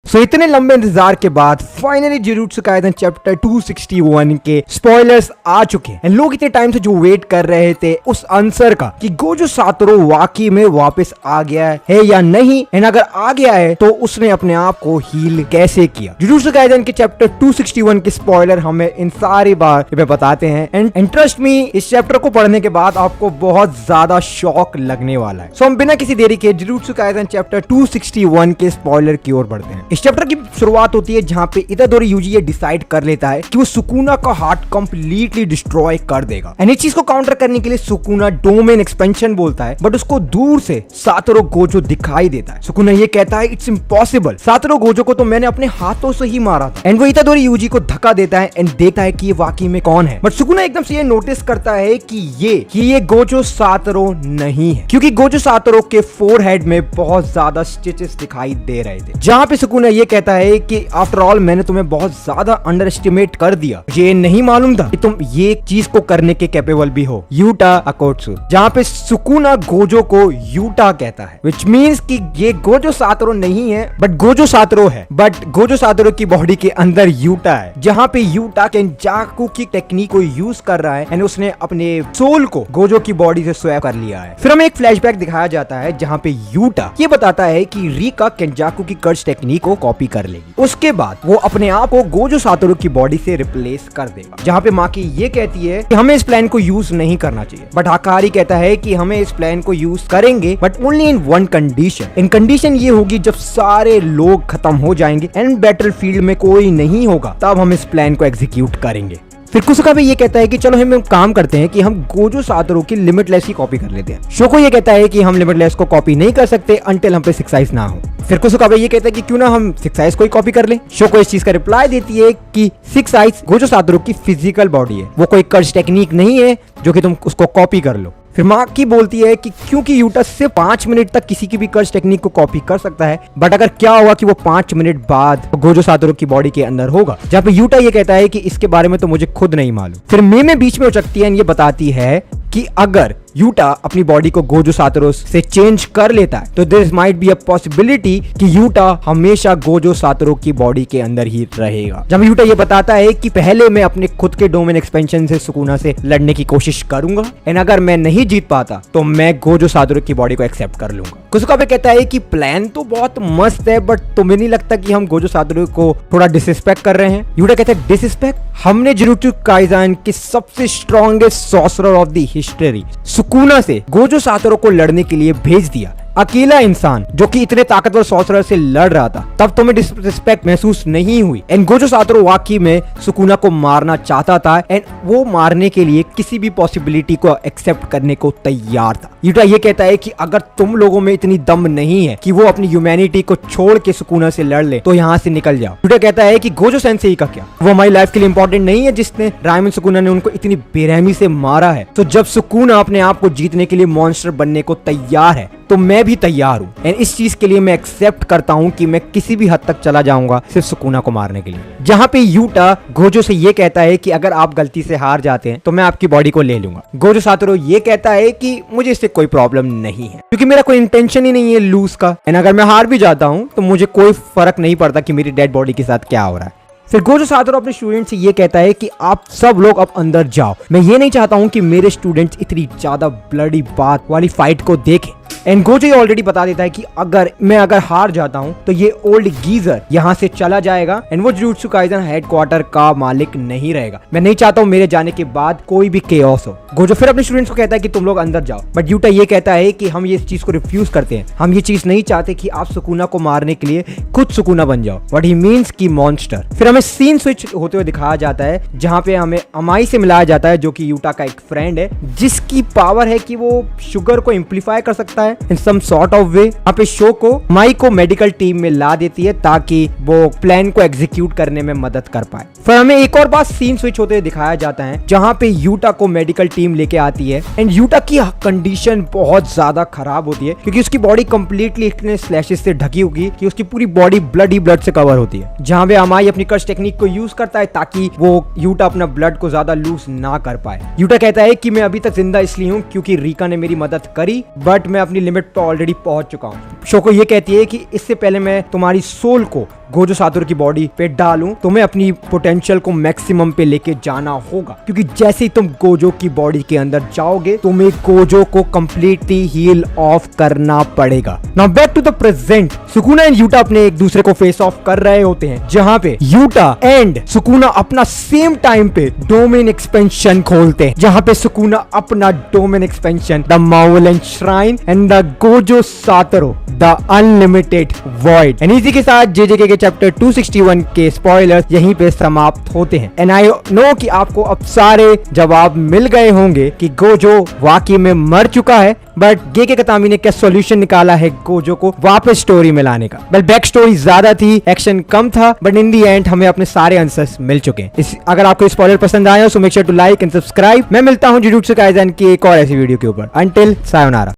सो इतने लंबे इंतजार के बाद फाइनली जुजुत्सु काइसेन चैप्टर 261 के स्पॉयलर्स आ चुके हैं। लोग इतने टाइम से जो वेट कर रहे थे उस आंसर का कि गोजो सातोरू वाकई में वापस आ गया है या नहीं, एंड अगर आ गया है तो उसने अपने आप को हील कैसे किया। जुजुत्सु काइसेन के चैप्टर 261 के स्पॉइलर हमें इन सारी बात पे बताते हैं एंड ट्रस्ट मी, इस चैप्टर को पढ़ने के बाद आपको बहुत ज्यादा शॉक लगने वाला है। सो हम बिना किसी देरी के जुजुत्सु काइसेन चैप्टर 261 के स्पॉइलर की ओर बढ़ते हैं। इस चैप्टर की शुरुआत होती है जहाँ पे इतादोरी यूजी ये डिसाइड कर लेता है कि वो सुकुना का हार्ट कंप्लीटली डिस्ट्रॉय कर देगा। एंड इस चीज को काउंटर करने के लिए सुकुना डोमेन एक्सपेंशन बोलता है, बट उसको दूर से सातोरू गोजो दिखाई देता है। सुकुना ये कहता है इट्स इम्पॉसिबल, सातोरू गोजो को तो मैंने अपने हाथों से ही मारा था। एंड वो इतादोरी यूजी को धक्का देता है एंड देखता है कि ये वाकई में कौन है। बट सुकुना एकदम से ये नोटिस करता है कि ये गोजो सातोरू नहीं है, क्योंकि गोजो सातोरू के फोरहेड में बहुत ज्यादा स्टिचेस दिखाई दे रहे थे। जहाँ पे सुकुना ये कहता है कि आफ्टर ऑल मैंने तुम्हें बहुत ज्यादा अंडर एस्टिमेट कर दिया, ये नहीं मालूम था कि तुम ये चीज को करने के कैपेबल भी हो। यूटा अकोत्सु, जहाँ पे सुकुना गोजो को यूटा कहता है, विच मीन्स कि ये गोजो सातोरू नहीं है बट गोजो सातोरू है। बट गोजो सातोरू की बॉडी के अंदर यूटा है, जहाँ पे यूटा केंजाकू की टेक्निक को यूज कर रहा है एंड उसने अपने सोल को गोजो की बॉडी से स्वैप कर लिया है। फिर हमें एक फ्लैशबैक दिखाया जाता है जहाँ पे यूटा ये बताता है कि रीका केंजाकू की कर्ज टेक्निक को कॉपी कर लेगी। उसके बाद वो अपने आप को गोजो सातोरू की बॉडी से रिप्लेस कर देगा। जहाँ पे माकी ये कहती है कि हमें इस प्लान को यूज नहीं करना चाहिए, बट हाकारी कहता है कि हमें इस प्लान को यूज करेंगे but only in one condition. In condition ये होगी जब सारे लोग खत्म हो जाएंगे एंड बैटल फील्ड में कोई नहीं होगा, तब हम इस प्लान को एग्जीक्यूट करेंगे। फिर कुसुका भी ये कहता है कि चलो हम काम करते हैं कि हम गोजो सातोरू की लिमिटलेस की कॉपी कर लेते हैं। शोको ये कहता है कि हम लिमिटलेस को कॉपी नहीं कर सकते अंटिल हम पे 6 आइज ना हो। फिर कुसुका भी ये कहता है कि क्यों ना हम 6 आइज को ही कॉपी कर लें। शोको इस चीज का रिप्लाई देती है कि 6 आइज गोजो सातोरू की फिजिकल बॉडी है, वो कोई कर्ज टेक्निक नहीं है जो कि तुम उसको कॉपी कर लो। फिर माकी बोलती है कि क्योंकि यूटा सिर्फ 5 मिनट तक किसी की भी कर्ज टेक्निक को कॉपी कर सकता है, बट अगर क्या हुआ कि वो 5 मिनट बाद गोजो सातोरू की बॉडी के अंदर होगा। जहाँ पे यूटा ये कहता है कि इसके बारे में तो मुझे खुद नहीं मालूम। फिर में बीच में उचकती है, ये बताती है कि अगर यूटा अपनी बॉडी को गोजो सातोरू से चेंज कर लेता है तो there might be a possibility कि यूटा हमेशा गोजो सातोरू की बॉडी के अंदर ही रहेगा। जब यूटा ये बताता है कि पहले मैं अपने खुद के डोमेन एक्सपेंशन से सुकुना से लड़ने की कोशिश करूंगा एंड अगर मैं नहीं जीत पाता तो मैं गोजो सातोरू की बॉडी को एक्सेप्ट कर लूंगा। कुसुका भी कहता है कि प्लान तो बहुत मस्त है, बट तुम्हें नहीं लगता कि हम गोजो सातोरू को थोड़ा डिसरिस्पेक्ट कर रहे हैं? यूटा कहता है डिसरिस्पेक्ट? हमने जुजुत्सु काइसेन के सबसे strongest sorcerer of the history Sukuna से गोजो सातोरू को लड़ने के लिए भेज दिया। अकेला इंसान जो कि इतने ताकतवर सॉर्सरर से लड़ रहा था, तब तुम्हें डिसरिस्पेक्ट महसूस नहीं हुई? एंड गोजो सातोरू वाकई में सुकुना को मारना चाहता था एंड वो मारने के लिए किसी भी पॉसिबिलिटी को एक्सेप्ट करने को तैयार था। यूटा ये कहता है कि अगर तुम लोगों में इतनी दम नहीं है कि वो अपनी ह्यूमैनिटी को छोड़ के सुकुना से लड़ ले तो यहाँ से निकल जाओ। यूटा कहता है कि गोजो सेंसेई का क्या, वो हमारी लाइफ के लिए इंपॉर्टेंट नहीं है जिसने रायमन सुकुना ने उनको इतनी बेरहमी से मारा है। तो जब सुकुना अपने आप को जीतने के लिए मॉन्स्टर बनने को तैयार है तो मैं भी तैयार हूँ एंड इस चीज के लिए मैं एक्सेप्ट करता हूँ कि मैं किसी भी हद तक चला जाऊंगा सिर्फ सुकुना को मारने के लिए। जहाँ पे यूटा गोजो से ये कहता है कि अगर आप गलती से हार जाते हैं तो मैं आपकी बॉडी को ले लूंगा। गोजो सातोरू ये कहता है कि मुझे इससे कोई प्रॉब्लम नहीं है क्योंकि मेरा कोई इंटेंशन ही नहीं है लूज का, एंड अगर मैं हार भी जाता हूँ तो मुझे कोई फर्क नहीं पड़ता कि मेरी डेड बॉडी के साथ क्या हो रहा है। फिर गोजो सातोरू अपने स्टूडेंट से ये कहता है कि आप सब लोग अब अंदर जाओ, मैं ये नहीं चाहता हूँ कि मेरे स्टूडेंट्स इतनी ज्यादा ब्लडी बात वाली फाइट को देखें। एंड गोजो ये ऑलरेडी बता देता है कि अगर हार जाता हूँ तो ये ओल्ड गीजर यहाँ से चला जाएगा एंड वो जुजुत्सु काइसेन हेडक्वार्टर का मालिक नहीं रहेगा। मैं नहीं चाहता हूँ मेरे जाने के बाद कोई भी केओस हो। गोजो फिर अपने स्टूडेंट्स को कहता है कि तुम लोग अंदर जाओ, बट यूटा ये कहता है कि हम ये चीज को रिफ्यूज करते हैं, हम ये चीज नहीं चाहते कि आप सुकुना को मारने के लिए खुद सुकुना बन जाओ, व्हाट ही मीन्स की मॉन्स्टर। फिर हमें सीन स्विच होते हुए दिखाया जाता है जहाँ पे हमें अमाई से मिलाया जाता है जो कि यूटा का एक फ्रेंड है जिसकी पावर है कि वो शुगर को इम्प्लीफाई कर सकता है इन सम सॉर्ट ऑफ वे। यहाँ पे शो को माई को मेडिकल टीम में ला देती है ताकि वो प्लान को एग्जीक्यूट करने में मदद कर पाए। फिर हमें एक और बात सीन स्विच होते हुए दिखाया जाता है जहाँ पे यूटा को मेडिकल टीम लेके आती है एंड यूटा की कंडीशन बहुत ज्यादा खराब होती है क्योंकि उसकी बॉडी कंप्लीटली इतने स्लैशेस से ढकी होगी कि उसकी पूरी बॉडी ब्लड ही ब्लड से कवर होती है। जहाँ पे अमाई अपनी कर्ज टेक्निक को यूज करता है ताकि वो यूटा अपना ब्लड को ज्यादा लूज ना कर पाए। यूटा कहता है कि मैं अभी तक जिंदा इसलिए हूँ क्योंकि रीका ने मेरी मदद करी, बट मैं अपनी लिमिट पर ऑलरेडी पहुंच चुका हूँ। शोको ये कहती है कि इससे पहले मैं तुम्हारी सोल को गोजो सातोरू की बॉडी पे डालूं, तुम्हें अपनी पोटेंशियल को मैक्सिमम पे लेके जाना होगा, क्योंकि जैसे ही तुम गोजो की बॉडी के अंदर जाओगे तुम्हें गोजो को कंप्लीटली हील ऑफ करना पड़ेगा। Now back to the present, Sukuna and Yuta अपने एक दूसरे को फेस ऑफ कर रहे होते हैं, जहां पे यूटा एंड सुकुना अपना सेम टाइम पे डोमेन एक्सपेंशन खोलते हैं, जहां पे सुकुना अपना domain expansion the malevolent shrine and the Gojo Satoru the unlimited void. And इसी के साथ जेजेके के चैप्टर 261 के स्पॉयलर्स यहीं पे समाप्त होते हैं। एंड आई नो कि आपको अब सारे जवाब मिल गए होंगे कि गोजो वाकई में मर चुका है, बट गेके कतामी ने क्या सॉल्यूशन निकाला है गोजो को वापस स्टोरी में लाने का। वेल बैक स्टोरी ज्यादा थी, एक्शन कम था, बट इन दी एंड हमें अपने सारे आंसर्स मिल चुके हैं। अगर आपको स्पॉइलर पसंद आया so make sure to like and subscribe. मैं मिलता हूं जुजुत्सु काइसेन की एक और ऐसी वीडियो के ऊपर। Until sayonara.